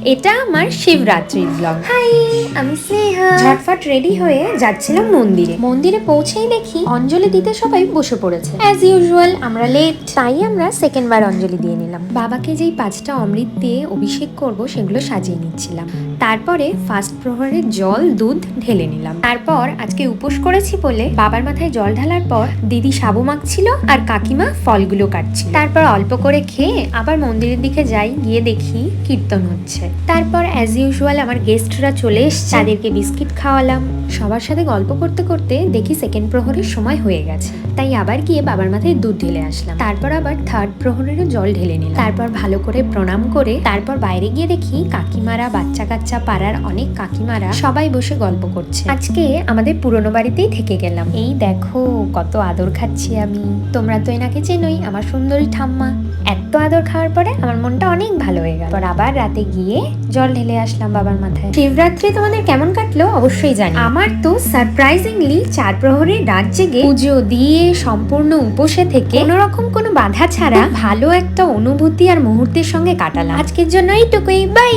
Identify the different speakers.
Speaker 1: এটা আমার শিবরাত্রির ব্লগ। হাই, আমি স্নেহা। ঝটফট রেডি হয়ে যাচ্ছিলাম মন্দিরে পৌঁছেই দেখি অঞ্জলি দিতে সবাই বসে পড়েছে। অ্যাজ ইউজুয়াল আমরা লেট, তাই আমরা সেকেন্ড বার অঞ্জলি দিয়ে নিলাম। বাবাকে যেই 5টা অমৃত দিয়ে অভিষেক করব সেগুলো সাজিয়ে নিচ্ছিলাম। তারপরে ফার্স্ট প্রহরের জল দুধ ঢেলে নিলাম। তারপর আজকে উপোস করেছি বলে বাবার মাথায় জল ঢালার পর দিদি সাবু মাখছিল আর কাকিমা ফলগুলো কাটছিল। তারপর অল্প করে খেয়ে আবার মন্দিরের দিকে যাই, গিয়ে দেখি কীর্তন হচ্ছে। তারপর অ্যাজ ইউজুয়াল আমার গেস্টরা চলে এসছে, তাদেরকে বিস্কিট খাওয়ালাম। সবার সাথে গল্প করতে করতে দেখি সেকেন্ড প্রহরের সময় হয়ে গেছে, তাই আবার গিয়ে বাবার মাথায় দুধ ঢেলে আসলাম। তারপর আবার থার্ড প্রহরেরও জল ঢেলে নিলাম। তারপর ভালো করে প্রণাম করে তারপর বাইরে গিয়ে দেখি কাকিমারা, বাচ্চা কাচ্চা, পাড়ার অনেক কাকিমারা সবাই বসে গল্প করছে। আজকে আমাদের পুরনো বাড়িতেই থেকে গেলাম। এই দেখো কত আদর খাচ্ছি আমি। তোমরা তো এনাকে চেনোই, আমার সুন্দরী ঠাম্মা। এত আদর খাওয়ার পরে আমার মনটা অনেক ভালো হয়ে গেল। আবার রাতে গিয়ে জল ঢেলে আসলাম বাবার মাথায়। শিবরাত্রি তোমাদের কেমন কাটলো অবশ্যই জানি। আমার তো সারপ্রাইজিংলি 4 প্রহরের রাত জেগে পুজো দিয়ে সম্পূর্ণ উপসে থেকে কোনোরকম কোনো বাধা ছাড়া ভালো একটা অনুভূতি আর মুহূর্তের সঙ্গে কাটালাম। আজকের জন্য এইটুকুই, বাই।